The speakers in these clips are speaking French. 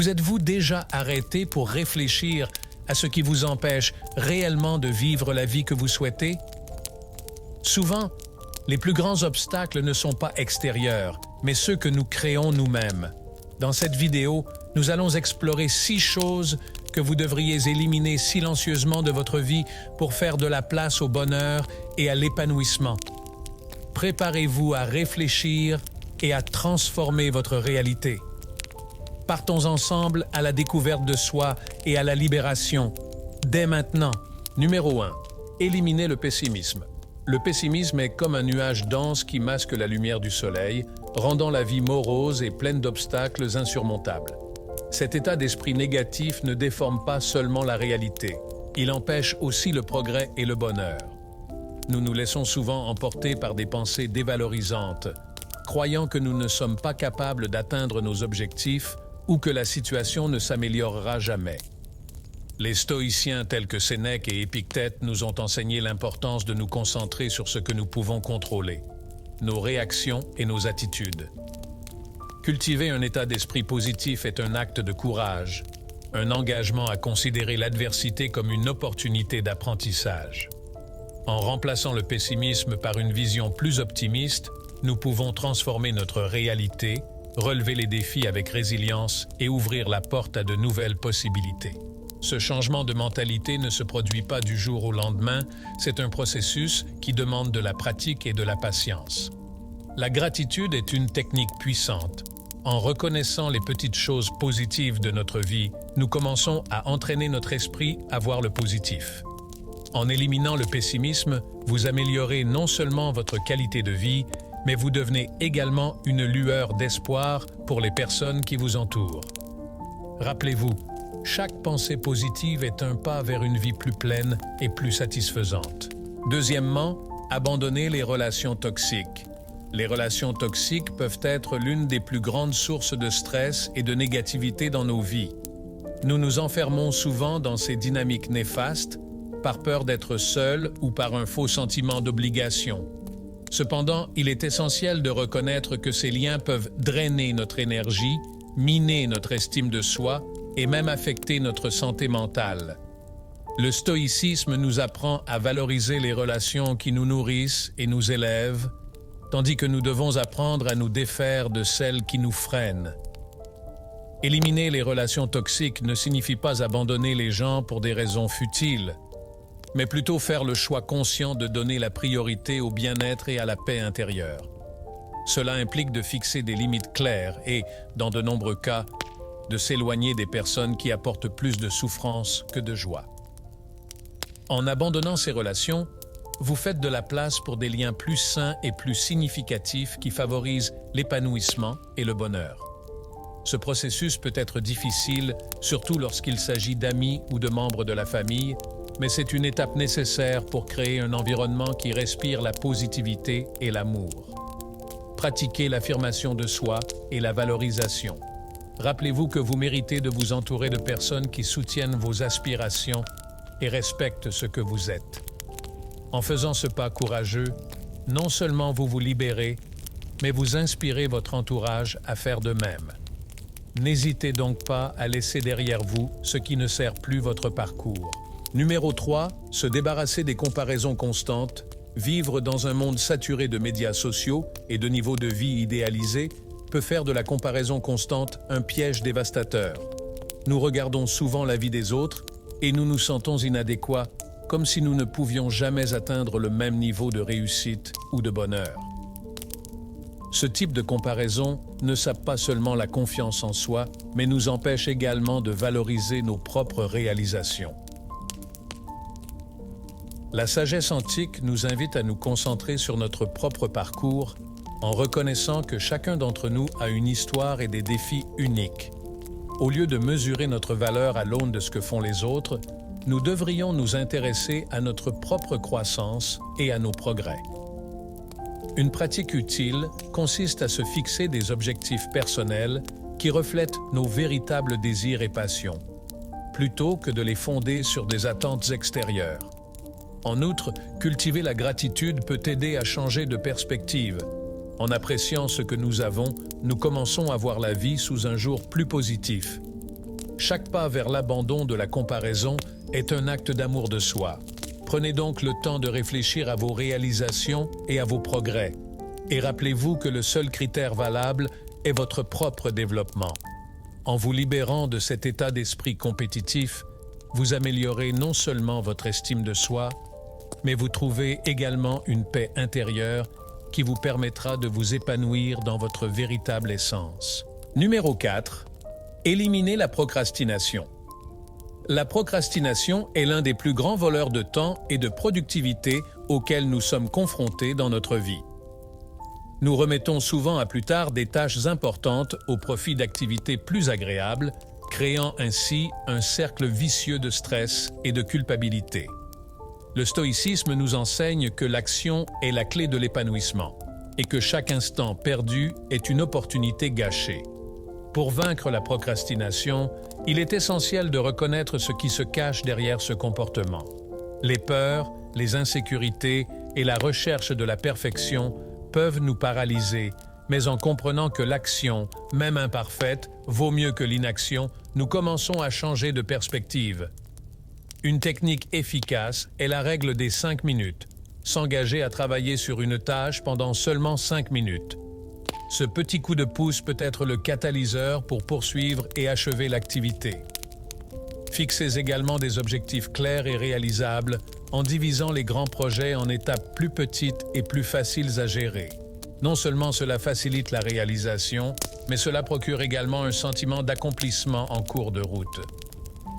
Vous êtes-vous déjà arrêté pour réfléchir à ce qui vous empêche réellement de vivre la vie que vous souhaitez? Souvent, les plus grands obstacles ne sont pas extérieurs, mais ceux que nous créons nous-mêmes. Dans cette vidéo, nous allons explorer 6 choses que vous devriez éliminer silencieusement de votre vie pour faire de la place au bonheur et à l'épanouissement. Préparez-vous à réfléchir et à transformer votre réalité. Partons ensemble à la découverte de soi et à la libération. Dès maintenant. Numéro 1. Éliminez le pessimisme. Le pessimisme est comme un nuage dense qui masque la lumière du soleil, rendant la vie morose et pleine d'obstacles insurmontables. Cet état d'esprit négatif ne déforme pas seulement la réalité, il empêche aussi le progrès et le bonheur. Nous nous laissons souvent emporter par des pensées dévalorisantes, croyant que nous ne sommes pas capables d'atteindre nos objectifs ou que la situation ne s'améliorera jamais. Les stoïciens tels que Sénèque et Épictète nous ont enseigné l'importance de nous concentrer sur ce que nous pouvons contrôler, nos réactions et nos attitudes. Cultiver un état d'esprit positif est un acte de courage, un engagement à considérer l'adversité comme une opportunité d'apprentissage. En remplaçant le pessimisme par une vision plus optimiste, nous pouvons transformer notre réalité, relever les défis avec résilience et ouvrir la porte à de nouvelles possibilités. Ce changement de mentalité ne se produit pas du jour au lendemain, c'est un processus qui demande de la pratique et de la patience. La gratitude est une technique puissante. En reconnaissant les petites choses positives de notre vie, nous commençons à entraîner notre esprit à voir le positif. En éliminant le pessimisme, vous améliorez non seulement votre qualité de vie, mais vous devenez également une lueur d'espoir pour les personnes qui vous entourent. Rappelez-vous, chaque pensée positive est un pas vers une vie plus pleine et plus satisfaisante. Deuxièmement, abandonnez les relations toxiques. Les relations toxiques peuvent être l'une des plus grandes sources de stress et de négativité dans nos vies. Nous nous enfermons souvent dans ces dynamiques néfastes, par peur d'être seuls ou par un faux sentiment d'obligation. Cependant, il est essentiel de reconnaître que ces liens peuvent drainer notre énergie, miner notre estime de soi et même affecter notre santé mentale. Le stoïcisme nous apprend à valoriser les relations qui nous nourrissent et nous élèvent, tandis que nous devons apprendre à nous défaire de celles qui nous freinent. Éliminer les relations toxiques ne signifie pas abandonner les gens pour des raisons futiles, mais plutôt faire le choix conscient de donner la priorité au bien-être et à la paix intérieure. Cela implique de fixer des limites claires et, dans de nombreux cas, de s'éloigner des personnes qui apportent plus de souffrance que de joie. En abandonnant ces relations, vous faites de la place pour des liens plus sains et plus significatifs qui favorisent l'épanouissement et le bonheur. Ce processus peut être difficile, surtout lorsqu'il s'agit d'amis ou de membres de la famille, mais c'est une étape nécessaire pour créer un environnement qui respire la positivité et l'amour. Pratiquez l'affirmation de soi et la valorisation. Rappelez-vous que vous méritez de vous entourer de personnes qui soutiennent vos aspirations et respectent ce que vous êtes. En faisant ce pas courageux, non seulement vous vous libérez, mais vous inspirez votre entourage à faire de même. N'hésitez donc pas à laisser derrière vous ce qui ne sert plus votre parcours. Numéro 3, se débarrasser des comparaisons constantes. Vivre dans un monde saturé de médias sociaux et de niveaux de vie idéalisés peut faire de la comparaison constante un piège dévastateur. Nous regardons souvent la vie des autres et nous nous sentons inadéquats, comme si nous ne pouvions jamais atteindre le même niveau de réussite ou de bonheur. Ce type de comparaison ne sape pas seulement la confiance en soi, mais nous empêche également de valoriser nos propres réalisations. La sagesse antique nous invite à nous concentrer sur notre propre parcours en reconnaissant que chacun d'entre nous a une histoire et des défis uniques. Au lieu de mesurer notre valeur à l'aune de ce que font les autres, nous devrions nous intéresser à notre propre croissance et à nos progrès. Une pratique utile consiste à se fixer des objectifs personnels qui reflètent nos véritables désirs et passions, plutôt que de les fonder sur des attentes extérieures. En outre, cultiver la gratitude peut aider à changer de perspective. En appréciant ce que nous avons, nous commençons à voir la vie sous un jour plus positif. Chaque pas vers l'abandon de la comparaison est un acte d'amour de soi. Prenez donc le temps de réfléchir à vos réalisations et à vos progrès. Et rappelez-vous que le seul critère valable est votre propre développement. En vous libérant de cet état d'esprit compétitif, vous améliorez non seulement votre estime de soi, mais vous trouvez également une paix intérieure qui vous permettra de vous épanouir dans votre véritable essence. Numéro 4. Éliminez la procrastination. La procrastination est l'un des plus grands voleurs de temps et de productivité auxquels nous sommes confrontés dans notre vie. Nous remettons souvent à plus tard des tâches importantes au profit d'activités plus agréables, créant ainsi un cercle vicieux de stress et de culpabilité. Le stoïcisme nous enseigne que l'action est la clé de l'épanouissement et que chaque instant perdu est une opportunité gâchée. Pour vaincre la procrastination, il est essentiel de reconnaître ce qui se cache derrière ce comportement. Les peurs, les insécurités et la recherche de la perfection peuvent nous paralyser, mais en comprenant que l'action, même imparfaite, vaut mieux que l'inaction, nous commençons à changer de perspective. Une technique efficace est la règle des 5 minutes. S'engager à travailler sur une tâche pendant seulement 5 minutes. Ce petit coup de pouce peut être le catalyseur pour poursuivre et achever l'activité. Fixez également des objectifs clairs et réalisables en divisant les grands projets en étapes plus petites et plus faciles à gérer. Non seulement cela facilite la réalisation, mais cela procure également un sentiment d'accomplissement en cours de route.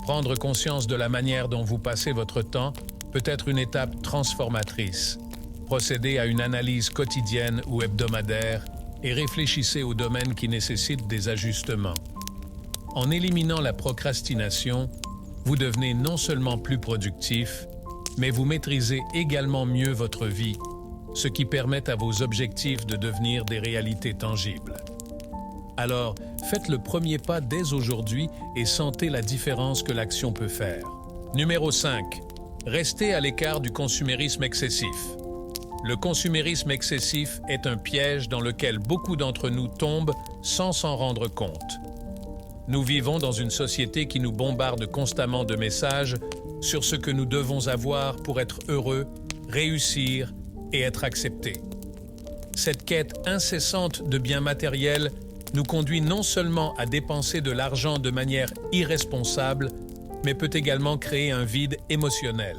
Prendre conscience de la manière dont vous passez votre temps peut être une étape transformatrice. Procédez à une analyse quotidienne ou hebdomadaire et réfléchissez aux domaines qui nécessitent des ajustements. En éliminant la procrastination, vous devenez non seulement plus productif, mais vous maîtrisez également mieux votre vie, ce qui permet à vos objectifs de devenir des réalités tangibles. Alors, faites le premier pas dès aujourd'hui et sentez la différence que l'action peut faire. Numéro 5. Restez à l'écart du consumérisme excessif. Le consumérisme excessif est un piège dans lequel beaucoup d'entre nous tombent sans s'en rendre compte. Nous vivons dans une société qui nous bombarde constamment de messages sur ce que nous devons avoir pour être heureux, réussir et être acceptés. Cette quête incessante de biens matériels nous conduit non seulement à dépenser de l'argent de manière irresponsable, mais peut également créer un vide émotionnel.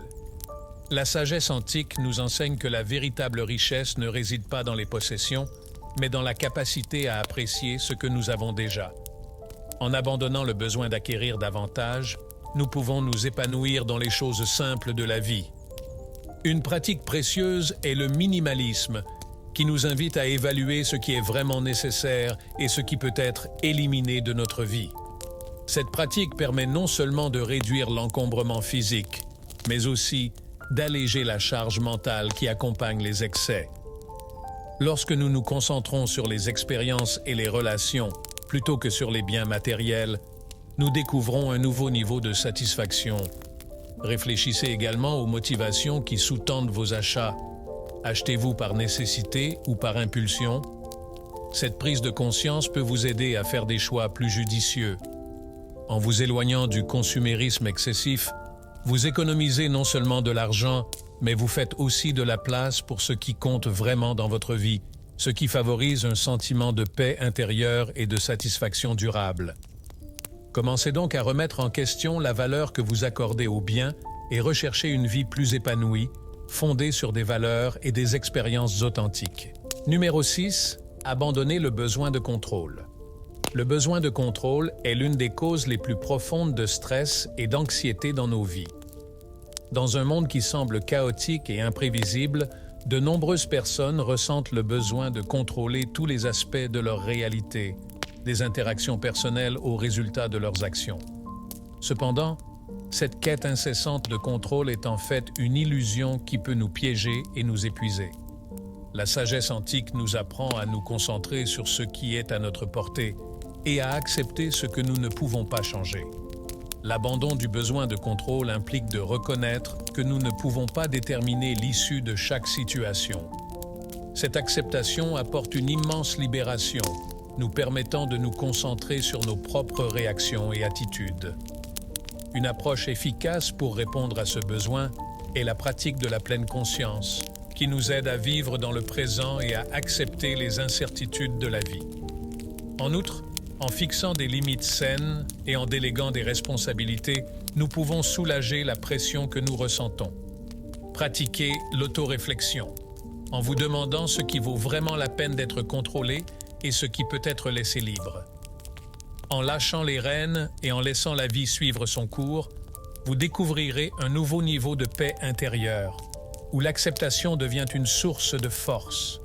La sagesse antique nous enseigne que la véritable richesse ne réside pas dans les possessions, mais dans la capacité à apprécier ce que nous avons déjà. En abandonnant le besoin d'acquérir davantage, nous pouvons nous épanouir dans les choses simples de la vie. Une pratique précieuse est le minimalisme, qui nous invite à évaluer ce qui est vraiment nécessaire et ce qui peut être éliminé de notre vie. Cette pratique permet non seulement de réduire l'encombrement physique, mais aussi d'alléger la charge mentale qui accompagne les excès. Lorsque nous nous concentrons sur les expériences et les relations, plutôt que sur les biens matériels, nous découvrons un nouveau niveau de satisfaction. Réfléchissez également aux motivations qui sous-tendent vos achats. Achetez-vous par nécessité ou par impulsion? Cette prise de conscience peut vous aider à faire des choix plus judicieux. En vous éloignant du consumérisme excessif, vous économisez non seulement de l'argent, mais vous faites aussi de la place pour ce qui compte vraiment dans votre vie, ce qui favorise un sentiment de paix intérieure et de satisfaction durable. Commencez donc à remettre en question la valeur que vous accordez aux biens et recherchez une vie plus épanouie, fondée sur des valeurs et des expériences authentiques. Numéro 6. Abandonnez le besoin de contrôle. Le besoin de contrôle est l'une des causes les plus profondes de stress et d'anxiété dans nos vies. Dans un monde qui semble chaotique et imprévisible, de nombreuses personnes ressentent le besoin de contrôler tous les aspects de leur réalité, des interactions personnelles aux résultats de leurs actions. Cependant, cette quête incessante de contrôle est en fait une illusion qui peut nous piéger et nous épuiser. La sagesse antique nous apprend à nous concentrer sur ce qui est à notre portée et à accepter ce que nous ne pouvons pas changer. L'abandon du besoin de contrôle implique de reconnaître que nous ne pouvons pas déterminer l'issue de chaque situation. Cette acceptation apporte une immense libération, nous permettant de nous concentrer sur nos propres réactions et attitudes. Une approche efficace pour répondre à ce besoin est la pratique de la pleine conscience, qui nous aide à vivre dans le présent et à accepter les incertitudes de la vie. En outre, en fixant des limites saines et en déléguant des responsabilités, nous pouvons soulager la pression que nous ressentons. Pratiquez l'autoréflexion, en vous demandant ce qui vaut vraiment la peine d'être contrôlé et ce qui peut être laissé libre. En lâchant les rênes et en laissant la vie suivre son cours, vous découvrirez un nouveau niveau de paix intérieure, où l'acceptation devient une source de force.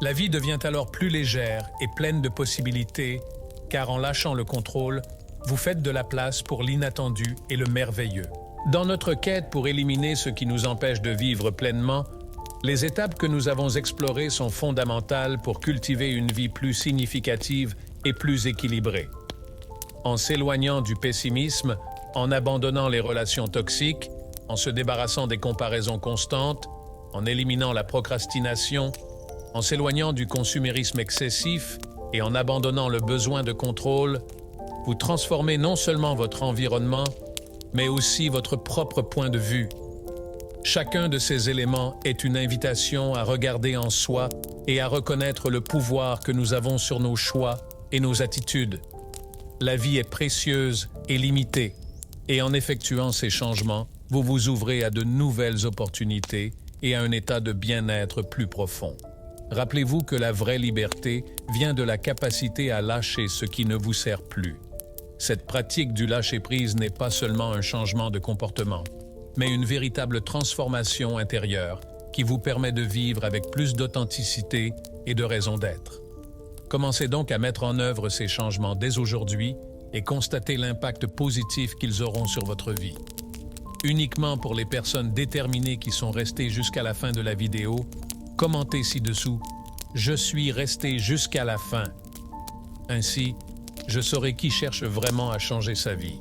La vie devient alors plus légère et pleine de possibilités, car en lâchant le contrôle, vous faites de la place pour l'inattendu et le merveilleux. Dans notre quête pour éliminer ce qui nous empêche de vivre pleinement, les étapes que nous avons explorées sont fondamentales pour cultiver une vie plus significative et plus équilibrée. En s'éloignant du pessimisme, en abandonnant les relations toxiques, en se débarrassant des comparaisons constantes, en éliminant la procrastination, en s'éloignant du consumérisme excessif et en abandonnant le besoin de contrôle, vous transformez non seulement votre environnement, mais aussi votre propre point de vue. Chacun de ces éléments est une invitation à regarder en soi et à reconnaître le pouvoir que nous avons sur nos choix et nos attitudes. La vie est précieuse et limitée, et en effectuant ces changements, vous vous ouvrez à de nouvelles opportunités et à un état de bien-être plus profond. Rappelez-vous que la vraie liberté vient de la capacité à lâcher ce qui ne vous sert plus. Cette pratique du lâcher-prise n'est pas seulement un changement de comportement, mais une véritable transformation intérieure qui vous permet de vivre avec plus d'authenticité et de raison d'être. Commencez donc à mettre en œuvre ces changements dès aujourd'hui et constatez l'impact positif qu'ils auront sur votre vie. Uniquement pour les personnes déterminées qui sont restées jusqu'à la fin de la vidéo, commentez ci-dessous « Je suis resté jusqu'à la fin ». Ainsi, je saurai qui cherche vraiment à changer sa vie.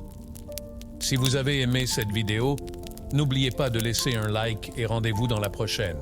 Si vous avez aimé cette vidéo, n'oubliez pas de laisser un like et rendez-vous dans la prochaine.